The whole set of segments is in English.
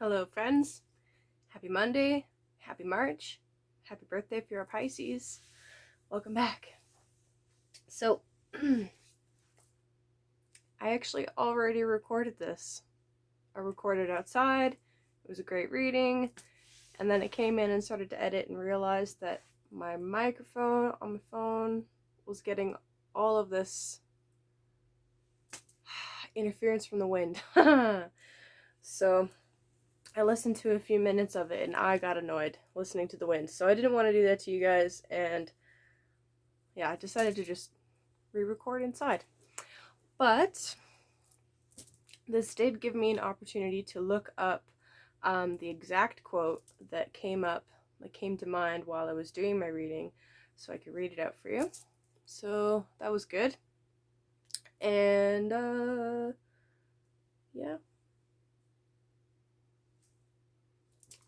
Hello, friends. Happy Monday. Happy March. Happy birthday if you're a Pisces. Welcome back. So, I actually already recorded this. I recorded outside. It was a great reading. And then I came in and started to edit and realized that my microphone on my phone was getting all of this interference from the wind. So, I listened to a few minutes of it and I got annoyed listening to the wind. So I didn't want to do that to you guys, and yeah, I decided to just re-record inside. But this did give me an opportunity to look up the exact quote that came to mind while I was doing my reading, so I could read it out for you. So that was good. And yeah.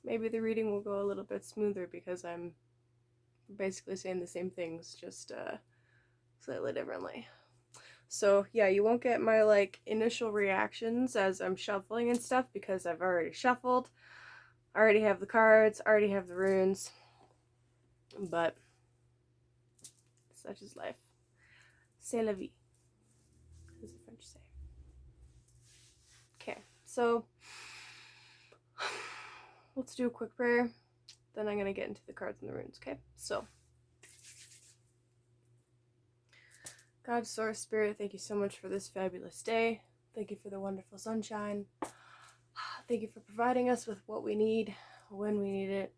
Maybe the reading will go a little bit smoother because I'm basically saying the same things, just slightly differently. So yeah, you won't get my initial reactions as I'm shuffling and stuff because I've already shuffled. I already have the cards, I already have the runes. But such is life. C'est la vie, as the French say. Okay, so let's do a quick prayer. Then I'm gonna get into the cards and the runes, okay? So, God, Source, Spirit, thank you so much for this fabulous day. Thank you for the wonderful sunshine. Thank you for providing us with what we need when we need it.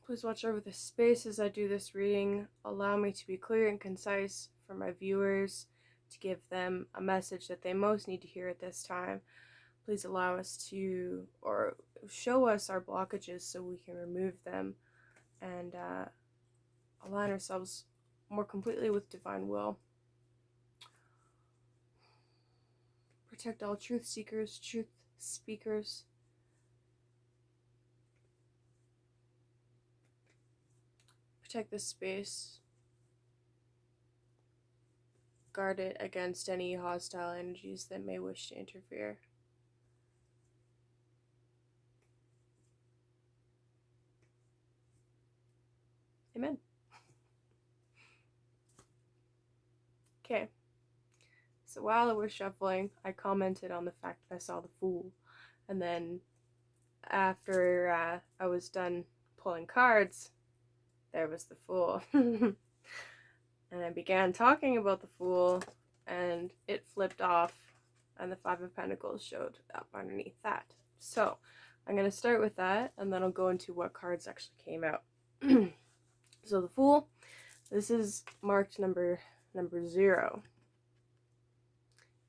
Please watch over this space as I do this reading. Allow me to be clear and concise for my viewers, to give them a message that they most need to hear at this time. Please allow us to, or show us our blockages so we can remove them and align ourselves more completely with divine will. Protect all truth seekers, truth speakers. Protect this space. Guard it against any hostile energies that may wish to interfere. Amen. Okay. So while I was shuffling, I commented on the fact that I saw the Fool. And then after I was done pulling cards, there was the Fool. And I began talking about the Fool, and it flipped off, and the Five of Pentacles showed up underneath that. So I'm going to start with that, and then I'll go into what cards actually came out. So the Fool, this is marked number 0,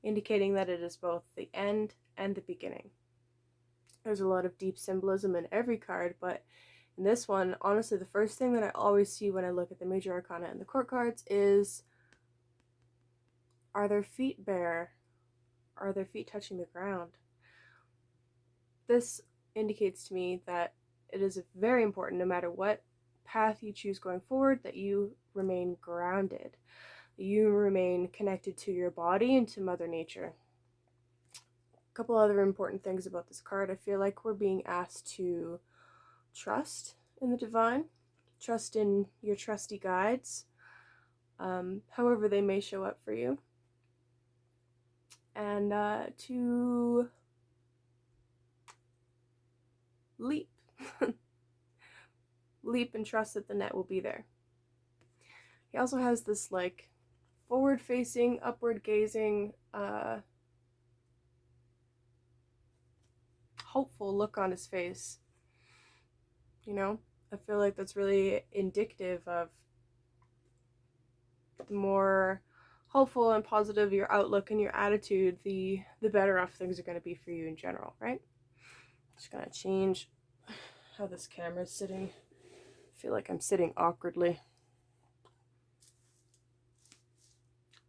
indicating that it is both the end and the beginning. There's a lot of deep symbolism in every card, but in this one, honestly, the first thing that I always see when I look at the major arcana and the court cards is, are their feet bare? Are their feet touching the ground? This indicates to me that it is very important, no matter what path you choose going forward, that you remain grounded. You remain connected to your body and to Mother Nature. A couple other important things about this card. I feel like we're being asked to trust in the divine, trust in your trusty guides, however they may show up for you, and to leap. Leap and trust that the net will be there. He also has this forward-facing, upward-gazing, hopeful look on his face. You know, I feel like that's really indicative of the more hopeful and positive your outlook and your attitude, the better off things are going to be for you in general, right? Just gonna change how this camera's sitting. I feel like I'm sitting awkwardly.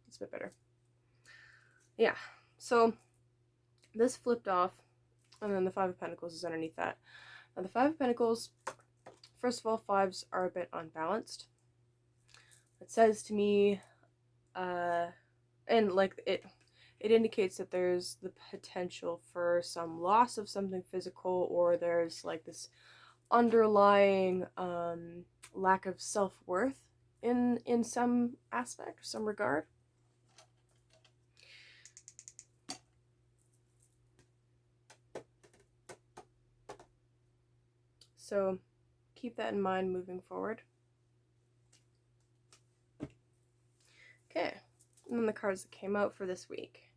It's a bit better. Yeah, so this flipped off, and then the Five of Pentacles is underneath that. Now the Five of Pentacles, first of all, fives are a bit unbalanced. It says to me, and it indicates that there's the potential for some loss of something physical, or there's like this underlying lack of self-worth in some aspect, some regard. So keep that in mind moving forward. Okay, and then the cards that came out for this week.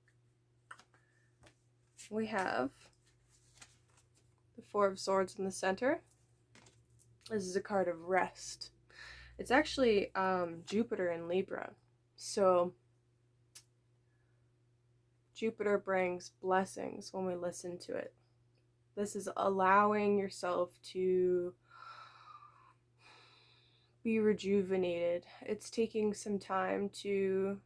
We have the Four of Swords in the center. This is a card of rest. It's actually Jupiter in Libra. So Jupiter brings blessings when we listen to it. This is allowing yourself to be rejuvenated. It's taking some time to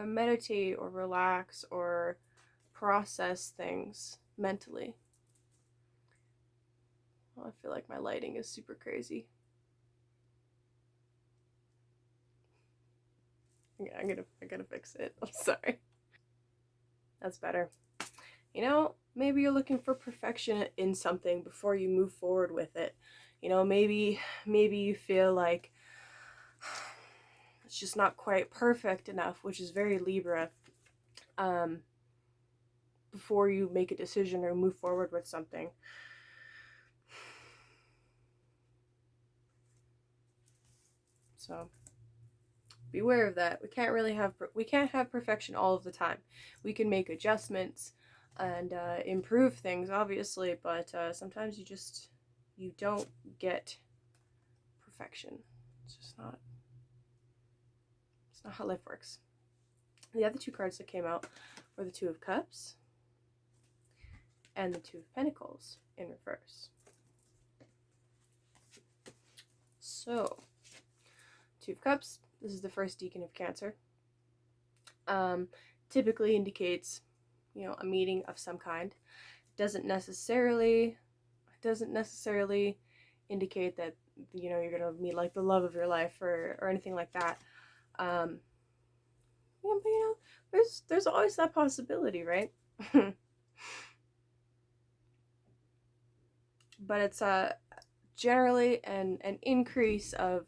meditate or relax or process things mentally. Well, I feel like my lighting is super crazy. Yeah, I gotta fix it. I'm sorry. That's better. You know, maybe you're looking for perfection in something before you move forward with it. You know, maybe you feel like it's just not quite perfect enough, which is very Libra, before you make a decision or move forward with something. So beware of that. We can't have perfection all of the time. We can make adjustments and improve things, obviously, but sometimes you don't get perfection. It's not how life works. The other two cards that came out were the Two of Cups and the Two of Pentacles in reverse. So, Two of Cups, this is the first decan of Cancer. Typically indicates, you know, a meeting of some kind. Doesn't necessarily indicate that, you know, you're gonna meet like the love of your life or anything like that. Yeah, but you know, there's always that possibility, right? But it's generally an increase of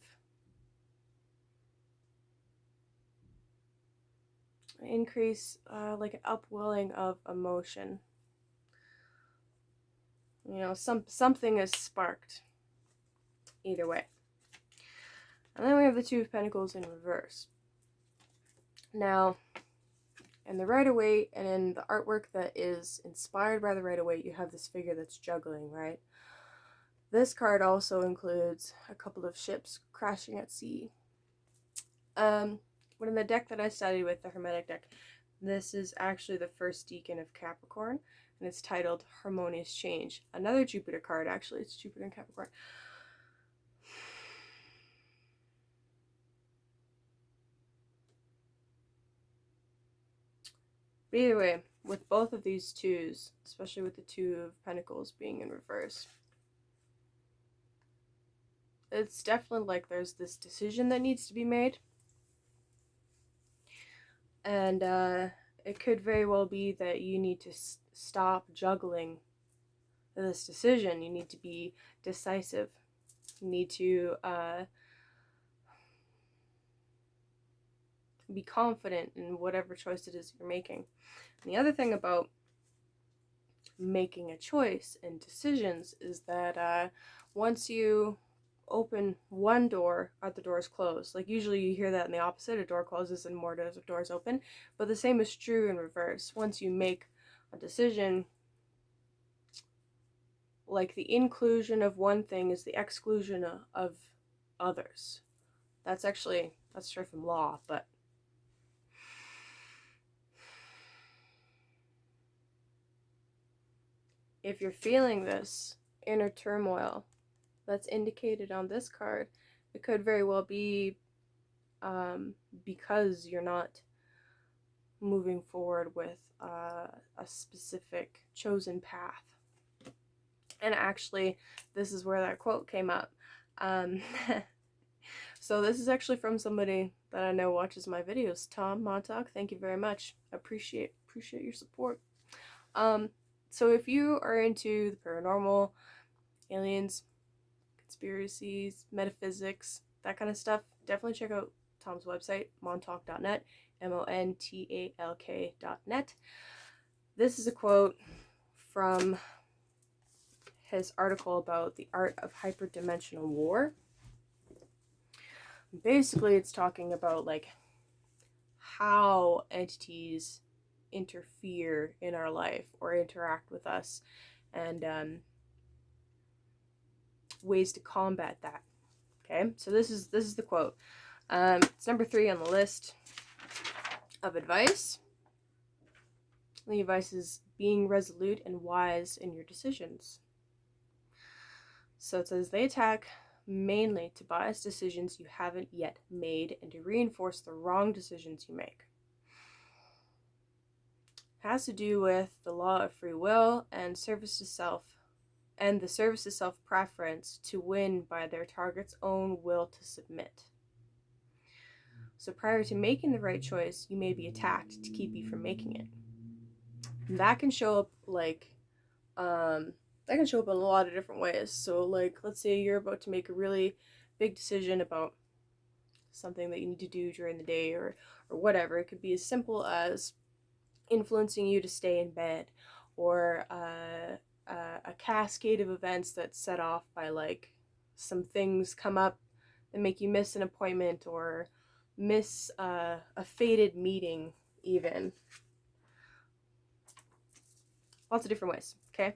like an upwelling of emotion. You know, something is sparked either way. And then we have the Two of Pentacles in reverse. Now, in the Rider-Waite and in the artwork that is inspired by the Rider-Waite, you have this figure that's juggling, right? This card also includes a couple of ships crashing at sea. But in the deck that I studied with, the Hermetic deck, this is actually the first decan of Capricorn, and it's titled Harmonious Change. Another Jupiter card, actually. It's Jupiter in Capricorn. But either way, with both of these twos, especially with the Two of Pentacles being in reverse, it's definitely like there's this decision that needs to be made. And it could very well be that you need to stop juggling this decision. You need to be decisive. You need to be confident in whatever choice it is you're making. And the other thing about making a choice and decisions is that once you open one door, other doors close. Like usually you hear that in the opposite, a door closes and more doors open, but the same is true in reverse. Once you make a decision, like the inclusion of one thing is the exclusion of others. That's straight from law, but if you're feeling this inner turmoil that's indicated on this card, it could very well be because you're not moving forward with a specific chosen path. And actually, this is where that quote came up. So this is actually from somebody that I know watches my videos. Tom Montauk, thank you very much. Appreciate appreciate your support. So if you are into the paranormal, aliens, conspiracies, metaphysics, that kind of stuff, definitely check out Tom's website, montalk.net, montalk.net. This is a quote from his article about the art of hyperdimensional war. Basically, it's talking about like how entities interfere in our life or interact with us, and ways to combat that. Okay, so this is the quote. It's number 3 on the list of advice. The advice is being resolute and wise in your decisions. So it says they attack mainly to bias decisions you haven't yet made and to reinforce the wrong decisions you make. It has to do with the law of free will and service to self, and the service to self preference to win by their target's own will to submit. So prior to making the right choice, you may be attacked to keep you from making it. And that can show up in a lot of different ways. So like, let's say you're about to make a really big decision about something that you need to do during the day or whatever. It could be as simple as influencing you to stay in bed, or a cascade of events that's set off by like some things come up that make you miss an appointment or miss a fated meeting even. Lots of different ways, okay?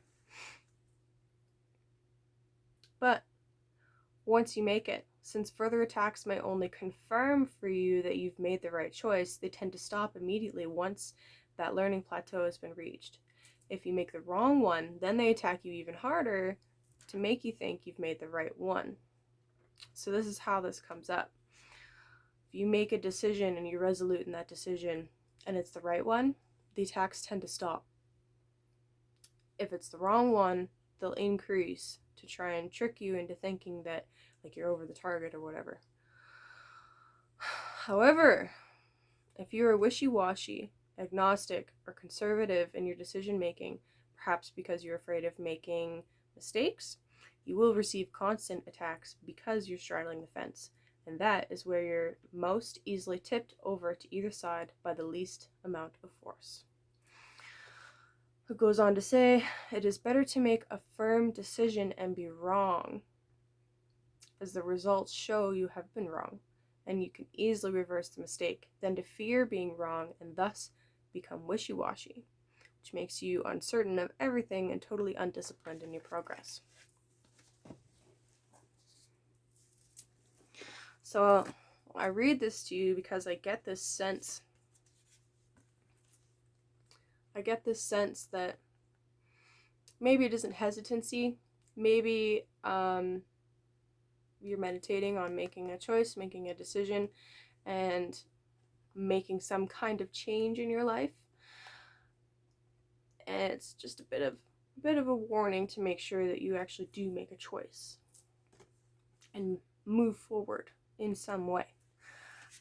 But once you make it, since further attacks may only confirm for you that you've made the right choice, they tend to stop immediately once that learning plateau has been reached. If you make the wrong one, then they attack you even harder to make you think you've made the right one. So this is how this comes up. If you make a decision and you're resolute in that decision and it's the right one, the attacks tend to stop. If it's the wrong one, they'll increase to try and trick you into thinking that like you're over the target or whatever. However, if you are wishy-washy, agnostic, or conservative in your decision making, perhaps because you're afraid of making mistakes, you will receive constant attacks because you're straddling the fence, and that is where you're most easily tipped over to either side by the least amount of force. It goes on to say, it is better to make a firm decision and be wrong, as the results show you have been wrong, and you can easily reverse the mistake, than to fear being wrong and thus become wishy-washy, which makes you uncertain of everything and totally undisciplined in your progress. So I read this to you because I get this sense that maybe it isn't hesitancy, maybe you're meditating on making a choice, making a decision, and making some kind of change in your life. And it's just a bit of a warning to make sure that you actually do make a choice and move forward in some way.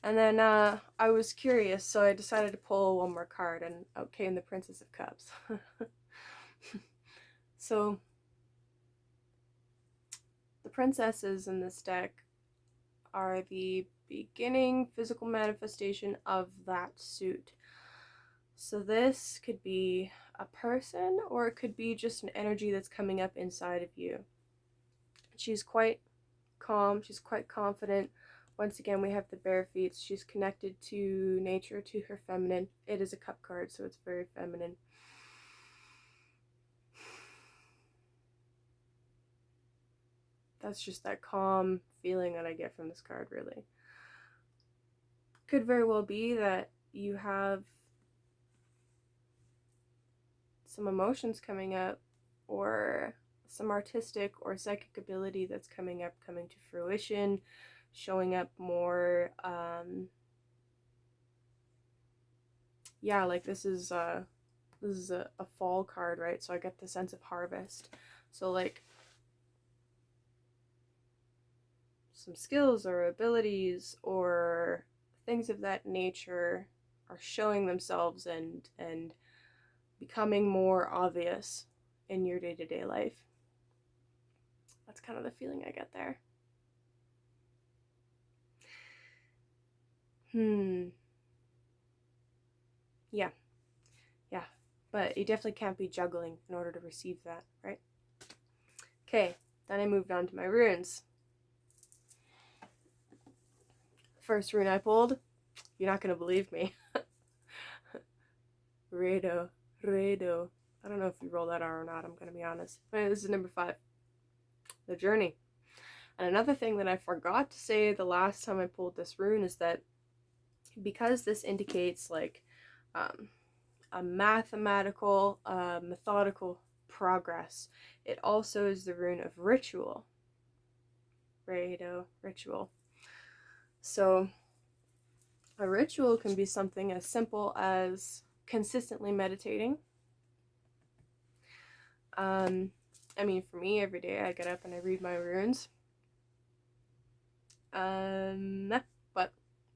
And then I was curious, so I decided to pull one more card, and out came the Princess of Cups. So the princesses in this deck are the beginning physical manifestation of that suit. So this could be a person, or it could be just an energy that's coming up inside of you. She's quite calm, she's quite confident. Once again, we have the bare feet. She's connected to nature, to her feminine. It is a cup card, so it's very feminine. That's just that calm feeling that I get from this card, really. Could very well be that you have some emotions coming up, or some artistic or psychic ability that's coming to fruition, showing up more. Like this is a fall card, right? So I get the sense of harvest. So like some skills or abilities or things of that nature are showing themselves and becoming more obvious in your day-to-day life. That's kind of the feeling I get there. Yeah. But you definitely can't be juggling in order to receive that, right? Okay, then I moved on to my runes. First rune I pulled, you're not going to believe me. Redo. I don't know if you roll that R or not, I'm going to be honest. But this is number 5. The journey. And another thing that I forgot to say the last time I pulled this rune is that because this indicates like a mathematical, methodical progress, it also is the rune of ritual. Ritual. So a ritual can be something as simple as consistently meditating. I mean, for me, every day I get up and I read my runes. But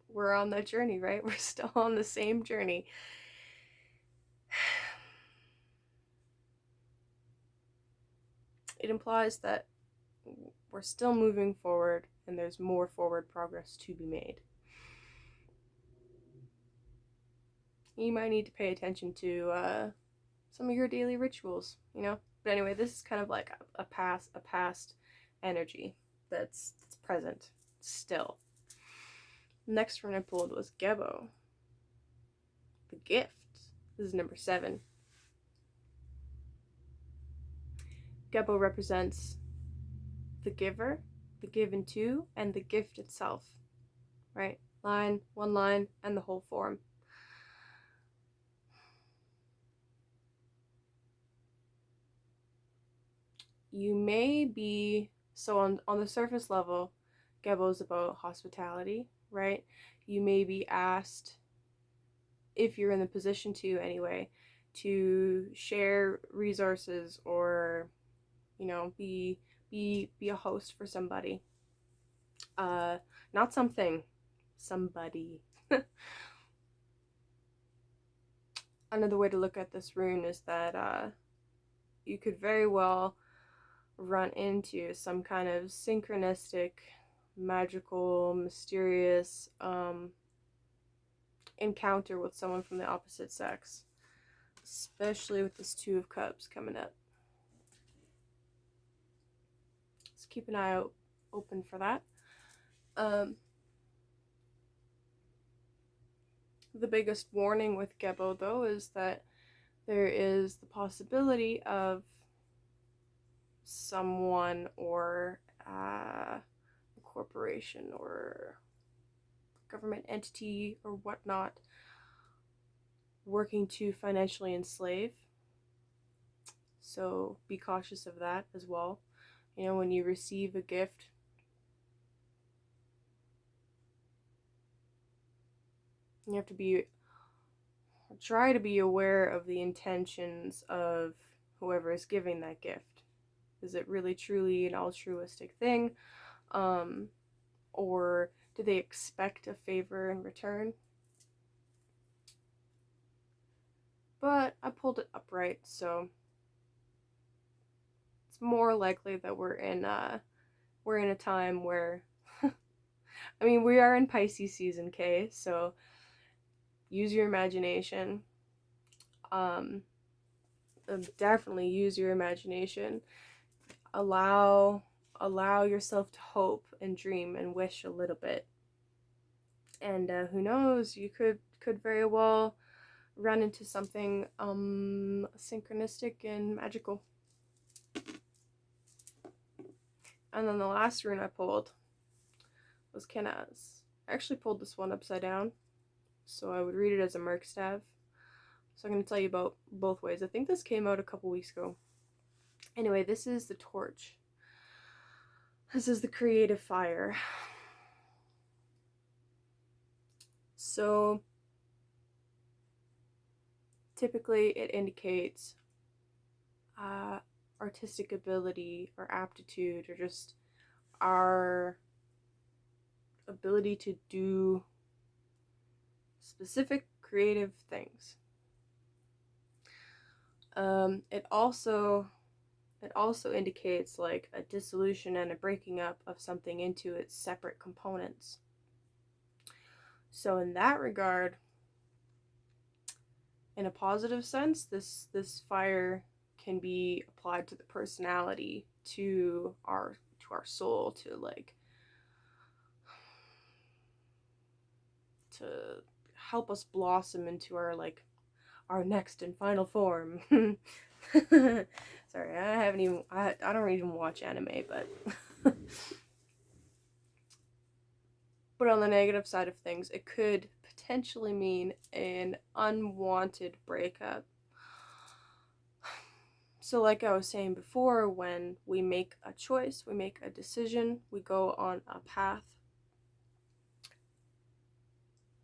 we're on that journey, right? We're still on the same journey. It implies that we're still moving forward and there's more forward progress to be made. You might need to pay attention to some of your daily rituals, you know? But anyway, this is kind of like a past energy that's present still. Next one I pulled was Gebo. The gift. This is number 7. Gebo represents the giver, the given to, and the gift itself. Right? One line, and the whole form. You may be, so on the surface level, Gebo is about hospitality, right? You may be asked, if you're in the position to anyway, to share resources or, you know, be a host for somebody. Not something, somebody. Another way to look at this rune is that you could very well run into some kind of synchronistic, magical, mysterious encounter with someone from the opposite sex, especially with this 2 of Cups coming up. Let's keep an eye out open for that. The biggest warning with Gebo, though, is that there is the possibility of someone or a corporation or government entity or whatnot working to financially enslave. So be cautious of that as well. You know, when you receive a gift, you have to try to be aware of the intentions of whoever is giving that gift. Is it really truly an altruistic thing? Or do they expect a favor in return? But I pulled it upright, so it's more likely that we're in a time where I mean, we are in Pisces season, Kay, so use your imagination. Definitely use your imagination. Allow yourself to hope and dream and wish a little bit. And who knows, you could very well run into something synchronistic and magical. And then the last rune I pulled was Kenaz. I actually pulled this one upside down, so I would read it as a Merc staff. So I'm going to tell you about both ways. I think this came out a couple weeks ago. Anyway, this is the torch. This is the creative fire. So typically it indicates artistic ability or aptitude or just our ability to do specific creative things. It also indicates like a dissolution and a breaking up of something into its separate components. So in that regard, in a positive sense, this fire can be applied to the personality, to our soul, to like to help us blossom into our next and final form. Sorry, I don't even watch anime, but but on the negative side of things, it could potentially mean an unwanted breakup. So like I was saying before, when we make a choice, we make a decision, we go on a path,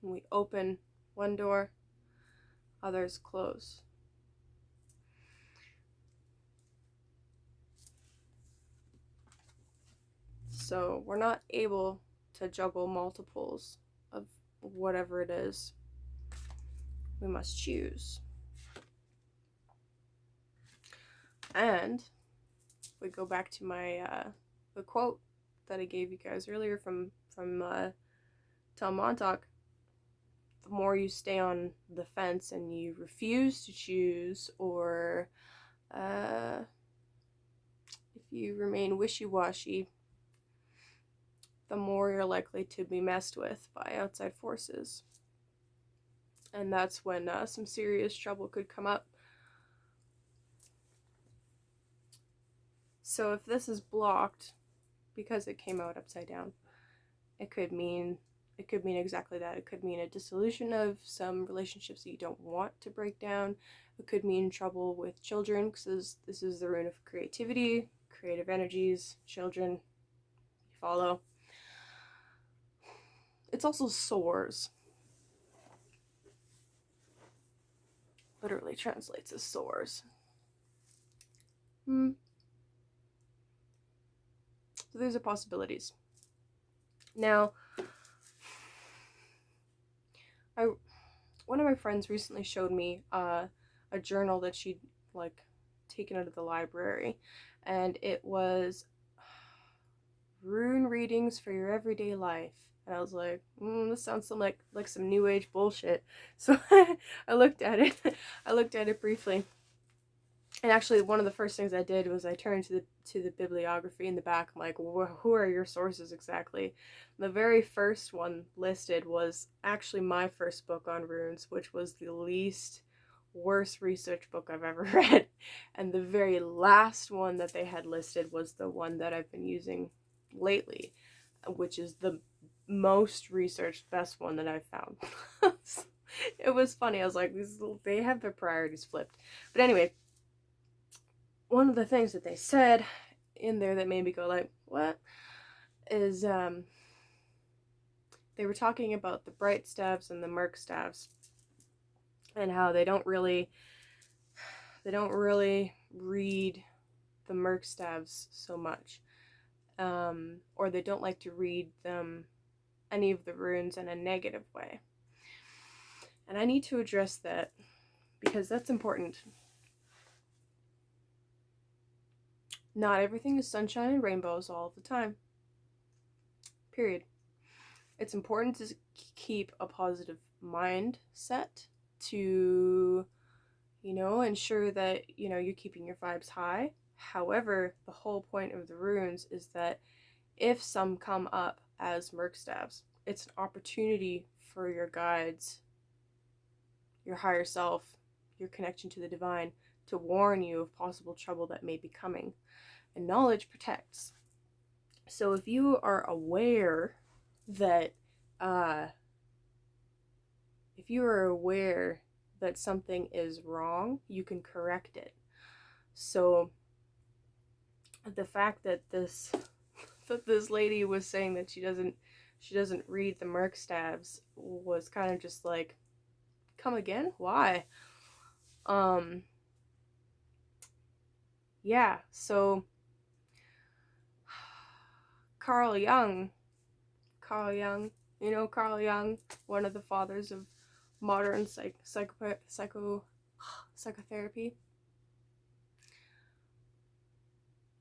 we open one door, others close. So we're not able to juggle multiples of whatever it is we must choose. And we go back to my the quote that I gave you guys earlier from Tom Montauk. The more you stay on the fence and you refuse to choose, or if you remain wishy-washy, the more you're likely to be messed with by outside forces. And that's when some serious trouble could come up. So if this is blocked because it came out upside down, it could mean exactly that. It could mean a dissolution of some relationships that you don't want to break down. It could mean trouble with children, because this is the rune of creativity, creative energies, children. You follow? It's also sores. Literally translates as sores. So these are possibilities. Now, one of my friends recently showed me a journal that she'd taken out of the library, and it was rune readings for your everyday life. And I was like, this sounds like some new age bullshit. So I looked at it briefly. And actually, one of the first things I did was I turned to the bibliography in the back. I'm like, who are your sources exactly? The very first one listed was actually my first book on runes, which was the least worst research book I've ever read. And the very last one that they had listed was the one that I've been using lately, which is the most researched, best one that I've found. It was funny. I was like, they have their priorities flipped. But anyway, one of the things that they said in there that made me go like, what? Is they were talking about the bright staves and the murk staves, and how they don't really read the murk staves so much, or they don't like to read them, any of the runes, in a negative way. And I need to address that, because that's important. Not everything is sunshine and rainbows all the time. Period. It's important to keep a positive mindset, to, ensure that, you're keeping your vibes high. However, the whole point of the runes is that if some come up as murk staves, it's an opportunity for your guides, your higher self, your connection to the divine, to warn you of possible trouble that may be coming. And knowledge protects. So if you are aware that something is wrong, you can correct it. So the fact that this lady was saying that she doesn't read the murk staves was kind of just like, come again? Why? Yeah, so Carl Jung, Carl Jung, one of the fathers of modern psychotherapy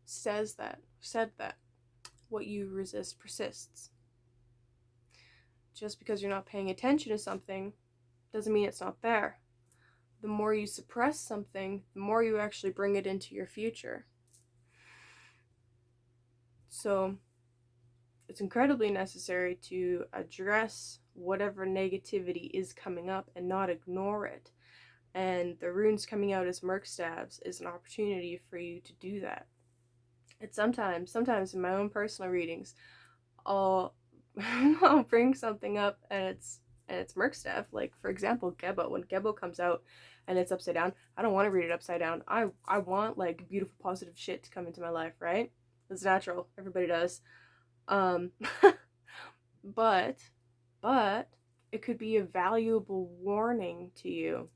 said that what you resist persists. Just because you're not paying attention to something doesn't mean it's not there. The more you suppress something, the more you actually bring it into your future. So it's incredibly necessary to address whatever negativity is coming up and not ignore it. And the runes coming out as merc staves is an opportunity for you to do that. It's sometimes in my own personal readings, I'll bring something up and it's merc staff. Like, for example, Gebo. When Gebo comes out and it's upside down, I don't want to read it upside down. I want like beautiful positive shit to come into my life, right? It's natural. Everybody does. But it could be a valuable warning to you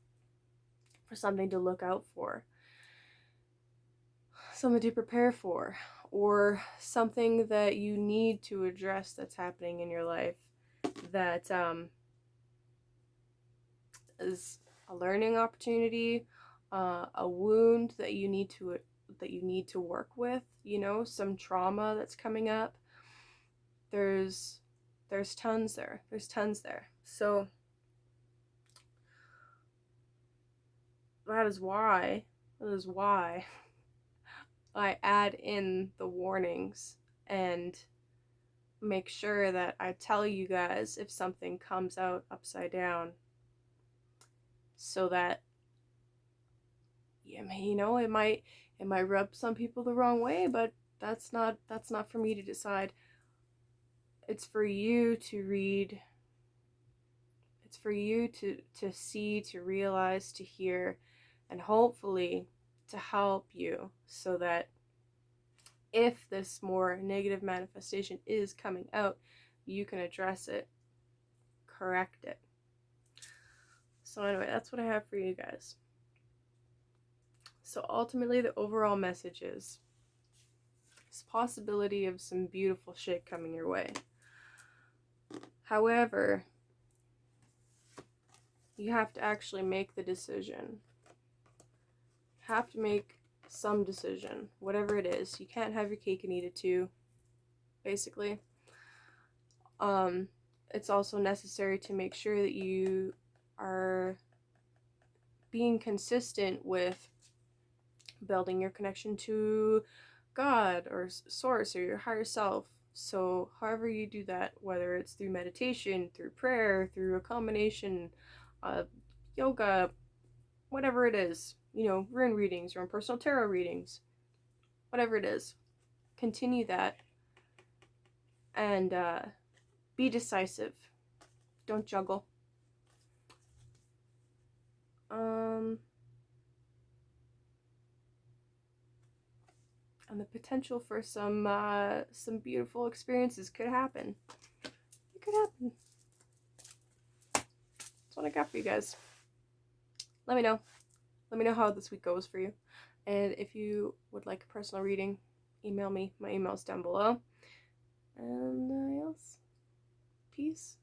for something to look out for, something to prepare for, or something that you need to address that's happening in your life that is a learning opportunity, a wound that you need to work with, some trauma that's coming up. There's tons there. So that is why I add in the warnings and make sure that I tell you guys if something comes out upside down, so that it might rub some people the wrong way, but that's not for me to decide. It's for you to read. It's for you to see, to realize, to hear, and hopefully to help you, so that if this more negative manifestation is coming out, you can address it, correct it. So anyway, that's what I have for you guys. So ultimately, the overall message is this possibility of some beautiful shit coming your way. However, you have to actually make the decision. You have to make some decision, whatever it is. You can't have your cake and eat it too, basically. It's also necessary to make sure that you are being consistent with building your connection to God or source or your higher self. So however you do that, whether it's through meditation, through prayer, through a combination of yoga, whatever it is, rune readings, your own personal tarot readings, whatever it is, continue that and be decisive. Don't juggle. And the potential for some beautiful experiences could happen. It could happen. That's what I got for you guys. Let me know. Let me know how this week goes for you. And if you would like a personal reading, email me. My email's down below. And yes, peace.